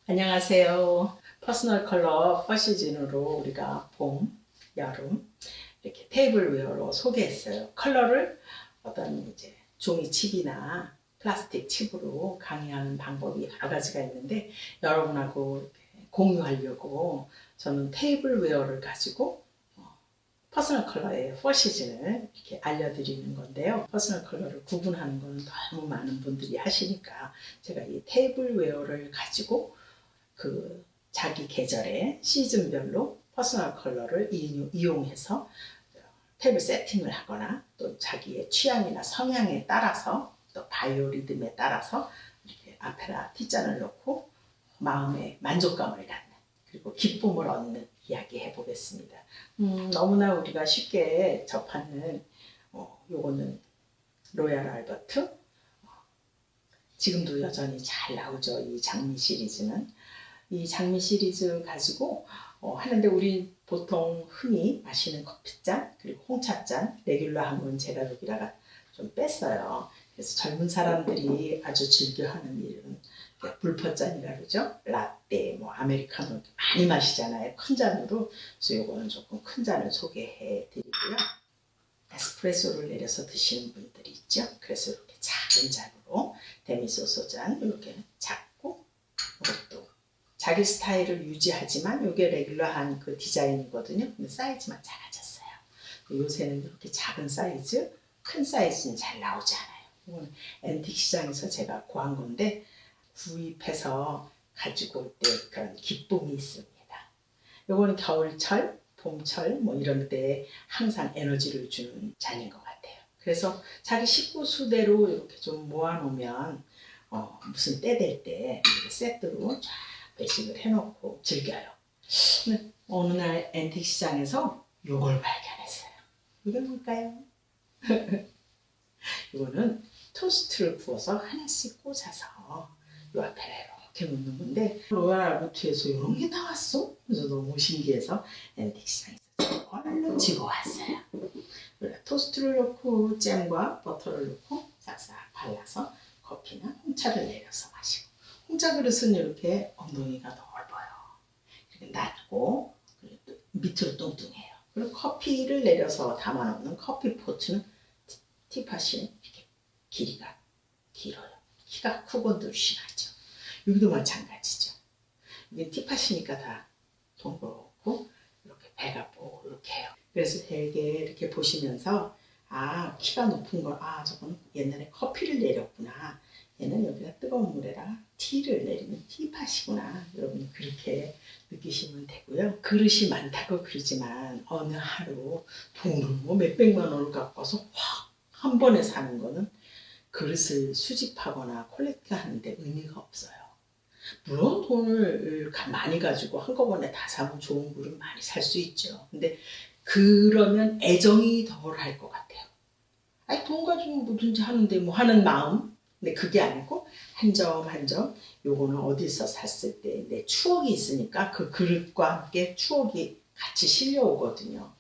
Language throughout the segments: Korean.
안녕하세요. 퍼스널 컬러 퍼시즌으로 우리가 봄, 여름 이렇게 테이블웨어로 소개했어요. 컬러를 어떤 이제 종이칩이나 플라스틱 칩으로 강의하는 방법이 여러 가지가 있는데 여러분하고 이렇게 공유하려고 저는 테이블웨어를 가지고 퍼스널 컬러의 퍼시즌을 이렇게 알려드리는 건데요. 퍼스널 컬러를 구분하는 거는 너무 많은 분들이 하시니까 제가 이 테이블웨어를 가지고 그 자기 계절의 시즌별로 퍼스널 컬러를 이용해서 탭을 세팅을 하거나 또 자기의 취향이나 성향에 따라서 또 바이오리듬에 따라서 이렇게 앞에다 T잔을 넣고 마음의 만족감을 갖는 그리고 기쁨을 얻는 이야기 해보겠습니다. 너무나 우리가 쉽게 접하는 요거는 로얄 알버트 지금도 여전히 잘 나오죠. 이 장미 시리즈는 이 장미 시리즈 가지고 하는데 우리 보통 흔히 마시는 커피잔 그리고 홍차잔 레귤러한 건 제가 여기다가 좀 뺐어요. 그래서 젊은 사람들이 아주 즐겨하는 이런 불퍼잔이라 그러죠. 라떼, 뭐 아메리카노 많이 마시잖아요. 큰 잔으로. 그래서 요거는 조금 큰 잔을 소개해 드리고요. 에스프레소를 내려서 드시는 분들이 있죠. 그래서 이렇게 작은 잔으로 데미소소 잔 이렇게 작고 이것도 자기 스타일을 유지하지만 이게 레귤러한 그 디자인이거든요. 근데 사이즈만 작아졌어요. 요새는 이렇게 작은 사이즈, 큰 사이즈는 잘 나오지 않아요. 이건 앤틱 시장에서 제가 구한 건데 구입해서 가지고 올 때 그런 기쁨이 있습니다. 요거는 겨울철, 봄철 뭐 이런 때 항상 에너지를 주는 잔인 것 같아요. 그래서 자기 식구 수대로 이렇게 좀 모아놓으면 무슨 때 될 때 세트로 쫙 배식을 해놓고 즐겨요. 근데 어느 날 앤틱 시장에서 요걸 발견했어요. 이게 뭘까요? 이거는 토스트를 구워서 하나씩 꽂아서 요 앞에 이렇게 놓는 건데 로얄 알버트에서 이런 게 나왔어? 그래서 너무 신기해서 앤틱 시장에서 얼른 지고 왔어요. 토스트를 넣고 잼과 버터를 넣고 싹싹 발라서 커피나 홍차를 내려서 마시고 홍차 그릇은 이렇게 엉덩이가 넓어요. 이렇게 낮고 밑으로 뚱뚱해요. 그리고 커피를 내려서 담아놓는 커피 포트는 티팟이 이렇게 길이가 길어요. 키가 크고 늘씬하죠. 여기도 마찬가지죠. 이게 티팟이니까 다 동그랗고 이렇게 배가 이렇게 해요. 그래서 되게 이렇게 보시면서 키가 높은 걸 저건 옛날에 커피를 내렸구나. 얘는 여기다 뜨거운 물에다가 티를 내리는 티팟이구나. 여러분 그렇게 느끼시면 되고요. 그릇이 많다고 그러지만 어느 하루 돈을 뭐 몇백만 원을 갖고 와서 확 한 번에 사는 거는 그릇을 수집하거나 콜렉트하는데 의미가 없어요. 물론 돈을 많이 가지고 한꺼번에 다 사면 좋은 그릇 많이 살 수 있죠. 근데 그러면 애정이 덜 할 것 같아요. 돈 가지고 뭐든지 하는데 뭐 하는 마음. 근데 그게 아니고 한 점 한 점 요거는 어디서 샀을 때 내 추억이 있으니까 그 그릇과 함께 추억이 같이 실려오거든요.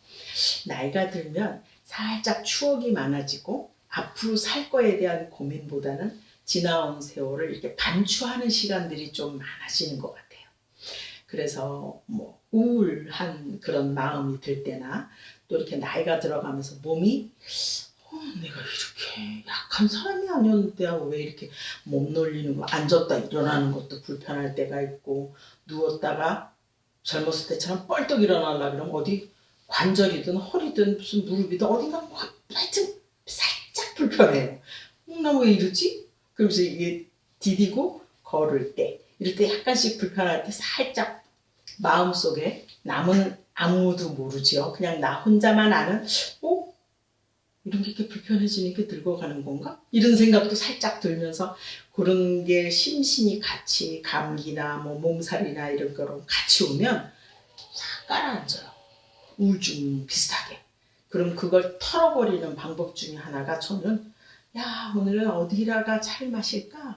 나이가 들면 살짝 추억이 많아지고 앞으로 살 거에 대한 고민보다는 지나온 세월을 이렇게 반추하는 시간들이 좀 많아지는 것 같아요. 그래서 뭐 우울한 그런 마음이 들 때나 또 이렇게 나이가 들어가면서 몸이 내가 이렇게 약한 사람이 아니었는데 왜 이렇게 몸 놀리는 거 앉았다 일어나는 것도 불편할 때가 있고 누웠다가 젊었을 때처럼 뻘떡 일어나려고 그러면 어디 관절이든 허리든 무슨 무릎이든 어딘가 하여튼 살짝 불편해요. 나 왜 이러지? 그러면서 이게 디디고 걸을 때 이럴 때 약간씩 불편할 때 살짝 마음속에 남은 아무도 모르지요. 그냥 나 혼자만 아는 이런 게 이렇게 불편해지는 게 늙어가는 건가? 이런 생각도 살짝 들면서 그런 게 심신이 같이 감기나 뭐 몸살이나 이런 거로 같이 오면 싹 가라앉아요. 우울증 비슷하게. 그럼 그걸 털어버리는 방법 중에 하나가 저는 오늘은 어디다가 차를 마실까?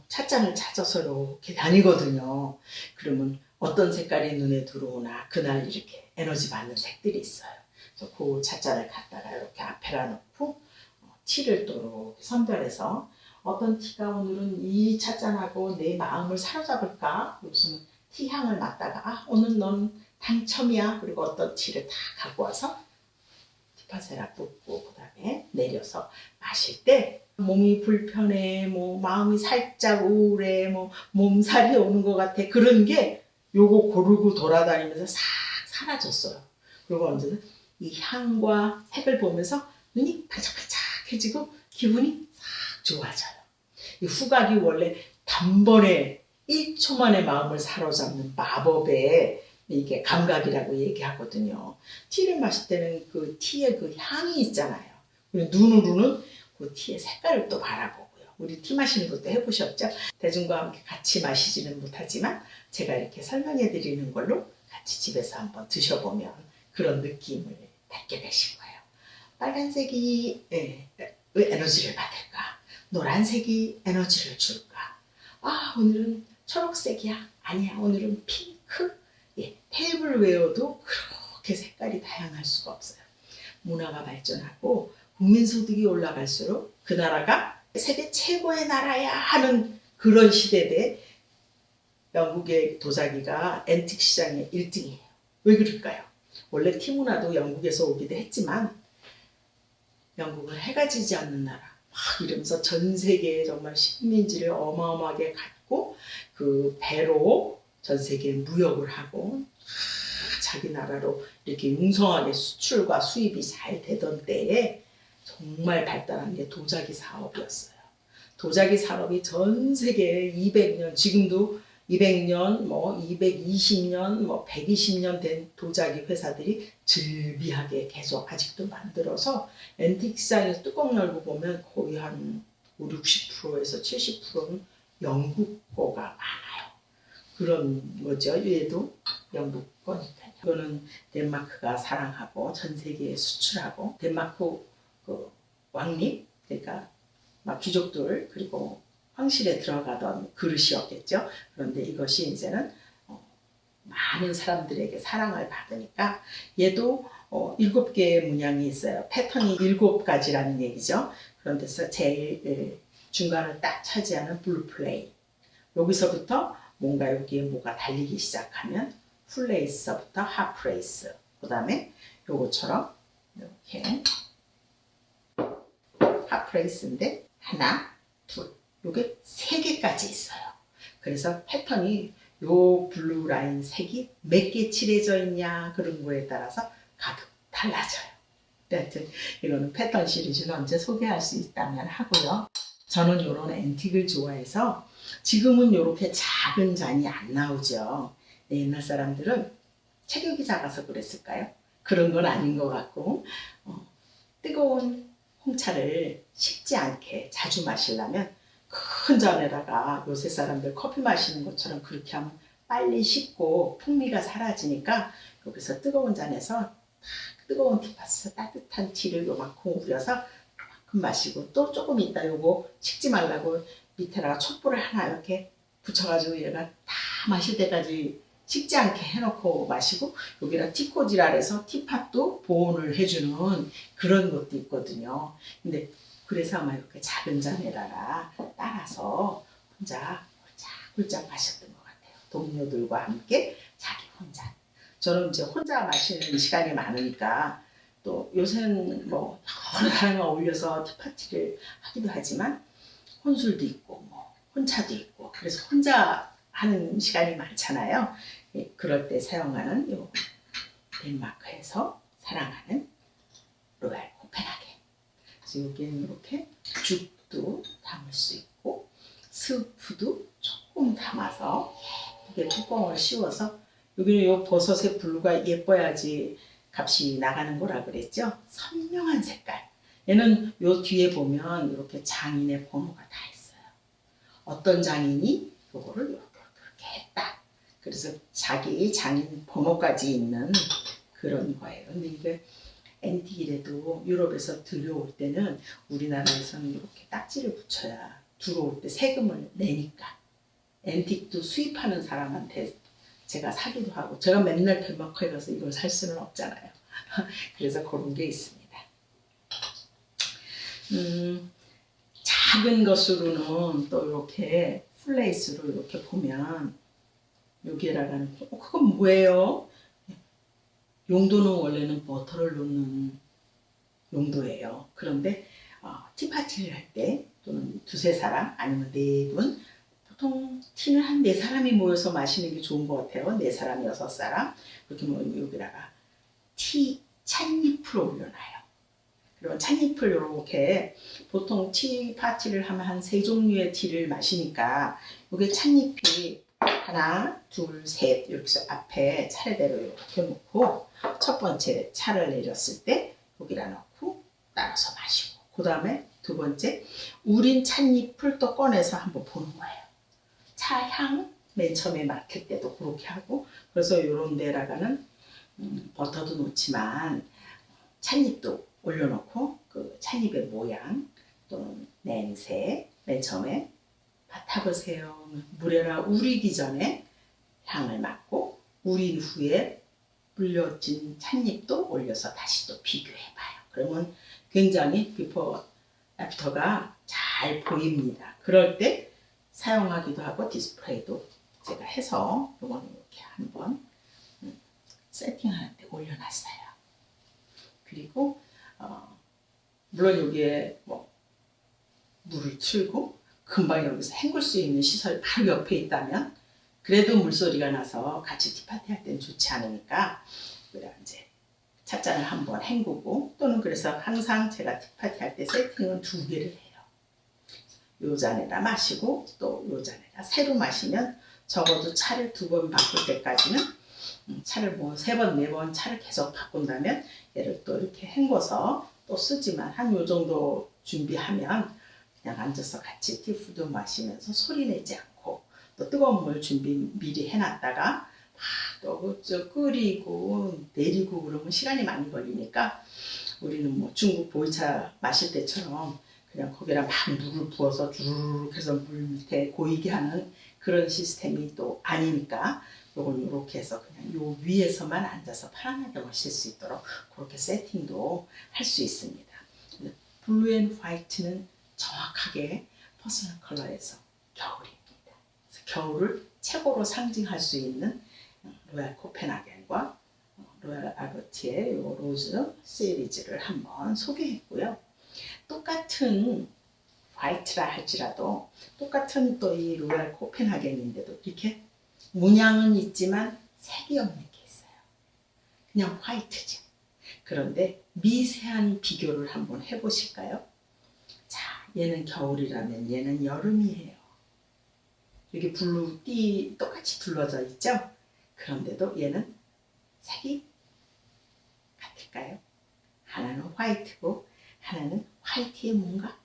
찻잔을 찾아서 이렇게 다니거든요. 그러면 어떤 색깔이 눈에 들어오나 그날 이렇게 에너지 받는 색들이 있어요. 그래서 그 찻잔을 갖다가 이렇게 앞에다 놓고 티를 또 이렇게 선별해서 어떤 티가 오늘은 이 찻잔하고 내 마음을 사로잡을까? 그래서 티 향을 맡다가 아 오늘 넌 당첨이야. 그리고 어떤 티를 다 갖고 와서 티파세라 붓고 그 다음에 내려서 마실 때 몸이 불편해, 뭐 마음이 살짝 우울해, 뭐 몸살이 오는 것 같아. 그런 게 요거 고르고 돌아다니면서 싹 사라졌어요. 그리고 언제든 이 향과 색을 보면서 눈이 반짝반짝해지고 기분이 싹 좋아져요. 이 후각이 원래 단번에 1초 만에 마음을 사로잡는 마법의 이게 감각이라고 얘기하거든요. 티를 마실 때는 그 티의 그 향이 있잖아요. 그리고 눈으로는 그 티의 색깔을 또 바라보고요. 우리 티 마시는 것도 해보셨죠? 대중과 함께 같이 마시지는 못하지만 제가 이렇게 설명해 드리는 걸로 같이 집에서 한번 드셔보면 그런 느낌을 받게 되실 거예요. 빨간색이 왜 에너지를 받을까? 노란색이 에너지를 줄까? 아 오늘은 초록색이야? 아니야 오늘은 핑크? 테이블웨어도 그렇게 색깔이 다양할 수가 없어요. 문화가 발전하고 국민소득이 올라갈수록 그 나라가 세계 최고의 나라야 하는 그런 시대에 영국의 도자기가 앤틱 시장의 1등이에요. 왜 그럴까요? 원래 티 문화도 영국에서 오기도 했지만 영국은 해가 지지 않는 나라 막 이러면서 전 세계에 정말 식민지를 어마어마하게 갖고 그 배로 전 세계에 무역을 하고 자기 나라로 이렇게 융성하게 수출과 수입이 잘 되던 때에 정말 발달한 게 도자기 사업이었어요. 도자기 산업이 전 세계에 200년, 지금도 200년, 뭐 220년, 뭐 120년 된 도자기 회사들이 즐비하게 계속 아직도 만들어서 앤틱 시장에서 뚜껑 열고 보면 거의 한 5, 60%에서 70%는 영국 거가 많아요. 그런 거죠. 얘도 영국 거니까요. 이거는 덴마크가 사랑하고 전 세계에 수출하고 덴마크 그 왕립 그러니까 막 귀족들 그리고 황실에 들어가던 그릇이었겠죠. 그런데 이것이 이제는 많은 사람들에게 사랑을 받으니까 얘도 7개의 문양이 있어요. 패턴이 7가지라는 얘기죠. 그런 데서 제일 중간을 딱 차지하는 블루 플레이. 여기서부터 뭔가 여기에 뭐가 달리기 시작하면 플레이스부터 핫플레이스. 그 다음에 요거처럼 이렇게 핫플레이스인데 하나, 둘, 요게 3개까지 있어요. 그래서 패턴이 요 블루 라인 색이 몇 개 칠해져 있냐 그런 거에 따라서 가격 달라져요. 하여튼 이거는 패턴 시리즈는 언제 소개할 수 있다면 하고요. 저는 이런 앤틱을 좋아해서 지금은 이렇게 작은 잔이 안 나오죠. 옛날 사람들은 체격이 작아서 그랬을까요? 그런 건 아닌 것 같고 뜨거운 홍차를 식지 않게 자주 마시려면 큰 잔에다가 요새 사람들 커피 마시는 것처럼 그렇게 하면 빨리 식고 풍미가 사라지니까 여기서 뜨거운 잔에서 뜨거운 티파스 따뜻한 티를 요만큼 우려서 요만큼 마시고 또 조금 있다 요거 식지 말라고 밑에다가 촛불을 하나 이렇게 붙여가지고 얘가 다 마실 때까지 식지 않게 해놓고 마시고 여기다 티코지라 해서 티팟도 보온을 해주는 그런 것도 있거든요. 근데 그래서 아마 이렇게 작은 잔에다가 따라서 혼자 홀짝홀짝 마셨던 것 같아요. 동료들과 함께 자기 혼자. 저는 이제 혼자 마시는 시간이 많으니까 또 요새는 뭐 여러 사람이 어울려서 티파티를 하기도 하지만 혼술도 있고 뭐 혼차도 있고 그래서 혼자 하는 시간이 많잖아요. 그럴 때 사용하는 요 덴마크에서 사랑하는 로얄 코펜하겐. 그래서 여기는 이렇게 죽도 담을 수 있고 스프도 조금 담아서 예쁘게 뚜껑을 씌워서 여기는 요 버섯의 블루가 예뻐야지 값이 나가는 거라 그랬죠. 선명한 색깔. 얘는 요 뒤에 보면 이렇게 장인의 번호가 다 있어요. 어떤 장인이 요거를 이렇게 했다. 그래서 자기 장인 번호까지 있는 그런 거예요. 근데 이게 앤틱이라도 유럽에서 들여올 때는 우리나라에서는 이렇게 딱지를 붙여야 들어올 때 세금을 내니까 앤틱도 수입하는 사람한테 제가 사기도 하고 제가 맨날 덴마크에 가서 이걸 살 수는 없잖아요. 그래서 그런 게 있습니다. 작은 것으로는 또 이렇게 플레이스로 이렇게 보면 여기에다가는 그건 뭐예요? 용도는 원래는 버터를 넣는 용도예요. 그런데 티파티를 할 때 또는 두세 사람 아니면 네 분, 보통 티는 한 네 사람이 모여서 마시는 게 좋은 것 같아요. 네 사람, 여섯 사람 그렇게 모이면 여기다가 티 찻잎을 올려놔요. 그리고 찻잎을 이렇게 보통 티 파티를 하면 한 세 종류의 티를 마시니까 여기 찻잎이 하나, 둘, 셋 이렇게 해서 앞에 차례대로 이렇게 놓고 첫 번째 차를 내렸을 때 여기다 넣고 따라서 마시고 그 다음에 두 번째 우린 찻잎을 또 꺼내서 한번 보는 거예요. 차향 맨 처음에 맡을 때도 그렇게 하고 그래서 이런 데다가는 버터도 넣지만 찻잎도 올려놓고 그 찻잎의 모양 또는 냄새 맨 처음에 맡아보세요. 물에나 우리기 전에 향을 맡고 우린 후에 불려진 찻잎도 올려서 다시 또 비교해봐요. 그러면 굉장히 비포 애프터가 잘 보입니다. 그럴 때 사용하기도 하고 디스플레이도 제가 해서 이거는 이렇게 한번 세팅할 때 올려놨어요. 그리고 물론 여기에 뭐 물을 틀고 금방 여기서 헹굴 수 있는 시설이 바로 옆에 있다면 그래도 물소리가 나서 같이 티파티 할 때는 좋지 않으니까 이제 찻잔을 한번 헹구고 또는 그래서 항상 제가 티파티 할 때 세팅은 두 개를 해요. 요 잔에다 마시고 또 요 잔에다 새로 마시면 적어도 차를 두 번 바꿀 때까지는 차를 뭐 세 번, 네 번 차를 계속 바꾼다면 얘를 또 이렇게 헹궈서 또 쓰지만 한 요 정도 준비하면 그냥 앉아서 같이 티푸드 마시면서 소리 내지 않고 또 뜨거운 물 준비 미리 해놨다가 또 끓이고 내리고 그러면 시간이 많이 걸리니까 우리는 뭐 중국 보이차 마실 때처럼 그냥 거기다 막 물을 부어서 주르륵 해서 물 밑에 고이게 하는 그런 시스템이 또 아니니까 요걸 이렇게 해서 그냥 요 위에서만 앉아서 편안하게 마실 수 있도록 그렇게 세팅도 할 수 있습니다. 블루 앤 화이트는 정확하게 퍼스널 컬러에서 겨울입니다. 그래서 겨울을 최고로 상징할 수 있는 로얄 코펜하겐과 로얄 알버티의 요 로즈 시리즈를 한번 소개했고요. 똑같은 화이트라 할지라도 똑같은 또 이 로얄 코펜하겐인데도 이렇게 문양은 있지만 색이 없는 게 있어요. 그냥 화이트죠. 그런데 미세한 비교를 한번 해보실까요? 자, 얘는 겨울이라면 얘는 여름이에요. 여기 블루 띠 똑같이 둘러져 있죠? 그런데도 얘는 색이 같을까요? 하나는 화이트고 하나는 화이트에 뭔가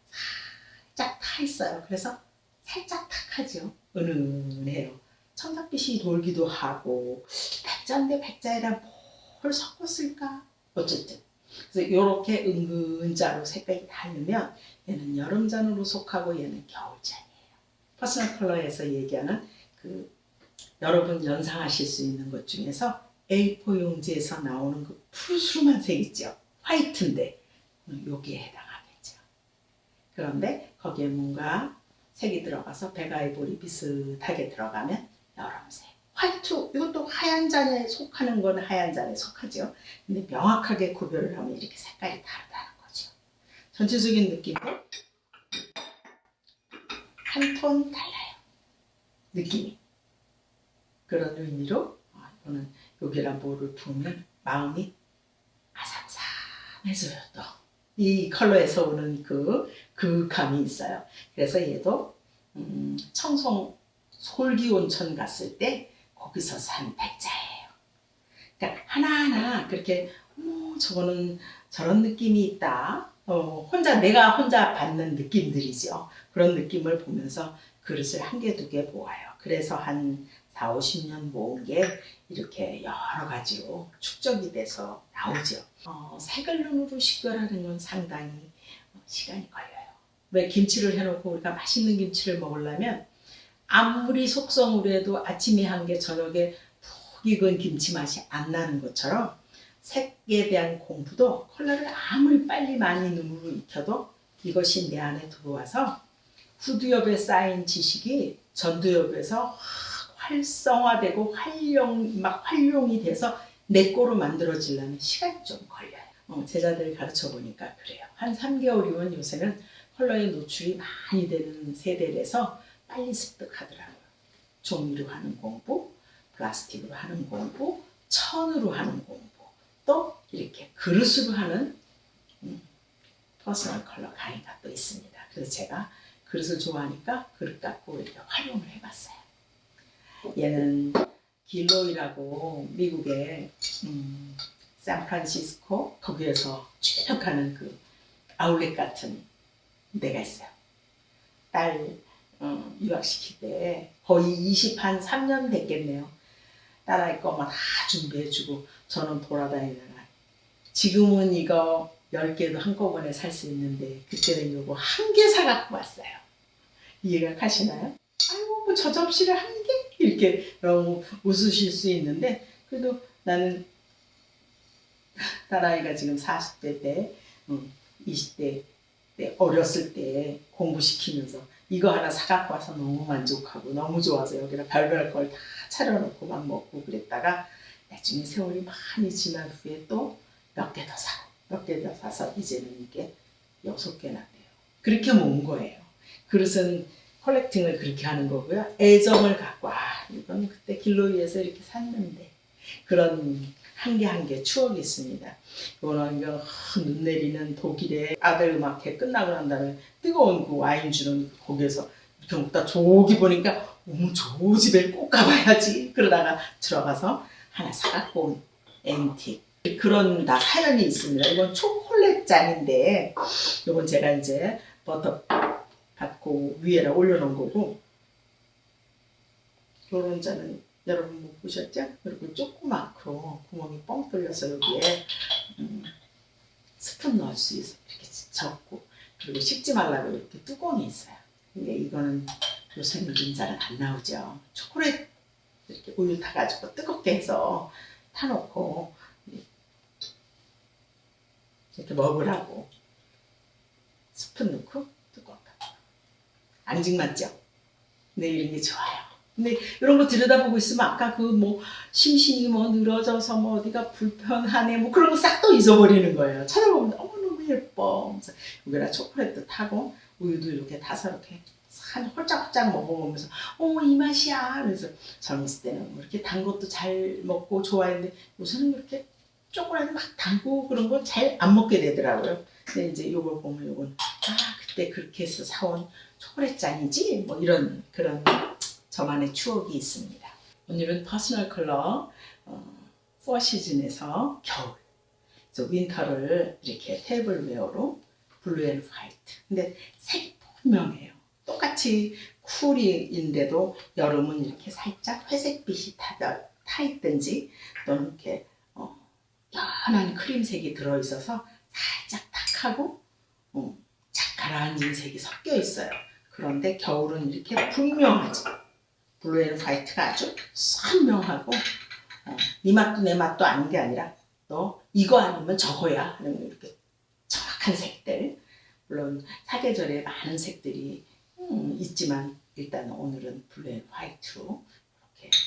살짝 타 있어요. 그래서 살짝 탁하죠. 은은해요. 청각빛이 돌기도 하고 백자인데 백자에다 뭘 섞었을까? 어쨌든 그래서 이렇게 은근자로 색깔이 다르면 얘는 여름잔으로 속하고 얘는 겨울잔이에요. 퍼스널 컬러에서 얘기하는 그 여러분 연상하실 수 있는 것 중에서 A4 용지에서 나오는 그 푸르스름한 색 있죠. 화이트인데 여기에 해당하겠죠. 그런데 거기에 뭔가 색이 들어가서 백아이보리 비슷하게 들어가면 여름색. 화이트 이것도 하얀 잔에 속하는 건 하얀 잔에 속하죠. 근데 명확하게 구별을 하면 이렇게 색깔이 다르다는 거죠. 전체적인 느낌도 한 톤 달라요. 느낌이. 그런 의미로 이거는 여기다 뭐를 부으면 마음이 아삭아삭해져요. 또 이 컬러에서 오는 그 감이 있어요. 그래서 얘도 청송 솔기온천 갔을 때 거기서 산 백자예요. 그러니까 하나하나 그렇게 저거는 저런 느낌이 있다. 내가 혼자 받는 느낌들이죠. 그런 느낌을 보면서 그릇을 한 개, 두 개 모아요. 그래서 한 4, 50년 모은 게 이렇게 여러 가지로 축적이 돼서 나오죠. 색을 눈으로 식별하는 건 상당히 시간이 걸려요. 왜 김치를 해놓고 우리가 맛있는 김치를 먹으려면 아무리 속성으로 해도 아침에 한 게 저녁에 푹 익은 김치 맛이 안 나는 것처럼 색에 대한 공부도 컬러를 아무리 빨리 많이 눈으로 익혀도 이것이 내 안에 들어와서 후두엽에 쌓인 지식이 전두엽에서 확 활성화되고 활용이 돼서 내 거로 만들어지려면 시간이 좀 걸려요. 제자들 가르쳐 보니까 그래요. 한 3개월이면 요새는 컬러에 노출이 많이 되는 세대라서 빨리 습득하더라고요. 종이로 하는 공부, 플라스틱으로 하는 공부, 천으로 하는 공부, 또 이렇게 그릇으로 하는 퍼스널 컬러 강의가 또 있습니다. 그래서 제가 그릇을 좋아하니까 그릇 갖고 이렇게 활용을 해봤어요. 얘는 길로이라고 미국의 샌프란시스코 거기에서 쭉 하는 그 아울렛 같은 데가 있어요. 딸 유학시킬 때 거의 3년 됐겠네요. 딸아이 거만 다 준비해주고 저는 돌아다니다가 지금은 이거 10개도 한꺼번에 살 수 있는데 그때는 이거 한 개 사갖고 왔어요. 이해가 가시나요? 아이고 뭐 저 접시를 한 개? 이렇게 너무 웃으실 수 있는데 그래도 나는 딸아이가 지금 40대 때 20대 때 어렸을 때 공부시키면서 이거 하나 사갖고 와서 너무 만족하고 너무 좋아서 여기다 별별 걸 다 차려놓고 막 먹고 그랬다가 나중에 세월이 많이 지난 후에 또 몇 개 더 사고 몇 개 더 사서 이제는 이게 6개나 돼요. 그렇게 모은 거예요. 그릇은 컬렉팅을 그렇게 하는 거고요. 애정을 갖고 이건 그때 길로이에서 이렇게 샀는데 그런 한 개 한 개 추억이 있습니다. 이거는 눈 내리는 독일의 아들 음악회 끝나고 난 다음에 뜨거운 그 와인 주는 거기에서 이렇게 먹다 저기 보니까 어머 저 집에 꼭 가봐야지 그러다가 들어가서 하나 사갖고 온 앤틱 그런 다 사연이 있습니다. 이건 초콜릿 잔인데 이건 제가 이제 버터 받고 위에다 올려놓은 거고 이런 잔은 여러분 못 보셨죠? 그리고 조그맣고 구멍이 뻥 뚫려서 여기에 스푼 넣을 수 있어 이렇게 적고 그리고 식지 말라고 이렇게 뚜껑이 있어요. 근데 이거는 요새는 잘 안 나오죠. 초콜릿 이렇게 우유 타가지고 뜨겁게 해서 타놓고 이렇게 먹으라고 스푼 넣고 뚜껑 닫고 앙증맞죠? 근데 이런 게 좋아요. 근데 이런 거 들여다보고 있으면 아까 그 뭐 심신이 뭐 늘어져서 뭐 어디가 불편하네 뭐 그런 거 싹 또 잊어버리는 거예요. 찾아보면 너무 예뻐. 그래서 여기다 초콜릿도 타고 우유도 이렇게 타서 이렇게 한 홀짝홀짝 먹어보면서 이 맛이야. 그래서 젊었을 때는 뭐 이렇게 단 것도 잘 먹고 좋아했는데 요새는 이렇게 초콜릿 막 담고 그런 거 잘 안 먹게 되더라고요. 근데 이제 요걸 보면 요건 그때 그렇게 해서 사온 초콜릿 잔이지 뭐 이런 그런 저만의 추억이 있습니다. 오늘은 퍼스널 컬러 4시즌에서 겨울 그래서 윈터를 이렇게 테이블웨어로 블루 앤 화이트 근데 색이 분명해요. 똑같이 쿨인데도 여름은 이렇게 살짝 회색빛이 타 있든지 또는 이렇게 연한 크림색이 들어있어서 살짝 탁하고 착 가라앉은 색이 섞여 있어요. 그런데 겨울은 이렇게 분명하죠. 블루 앤 화이트가 아주 선명하고 네 맛도 내 맛도 아닌 게 아니라 너 이거 아니면 저거야 하는 이렇게 정확한 색들. 물론 사계절에 많은 색들이 있지만 일단 오늘은 블루 앤 화이트로 이렇게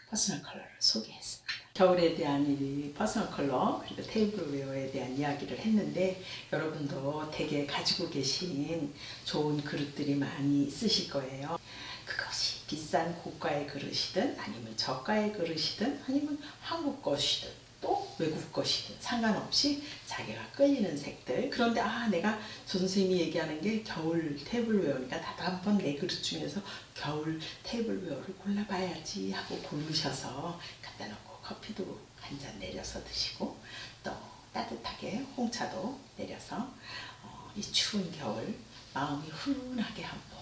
퍼스널 컬러를 소개했습니다. 겨울에 대한 이 퍼스널 컬러 그리고 테이블웨어에 대한 이야기를 했는데 여러분도 댁에 가지고 계신 좋은 그릇들이 많이 있으실 거예요. 그것이 비싼 고가의 그릇이든 아니면 저가의 그릇이든 아니면 한국 것이든 또 외국 것이든 상관없이 자기가 끌리는 색들. 그런데 내가 조 선생님이 얘기하는 게 겨울 테이블웨어니까 나도 한번 내 그릇 중에서 겨울 테이블웨어를 골라봐야지 하고 고르셔서 갖다 놓고 커피도 한 잔 내려서 드시고 또 따뜻하게 홍차도 내려서 이 추운 겨울 마음이 훈훈하게 한번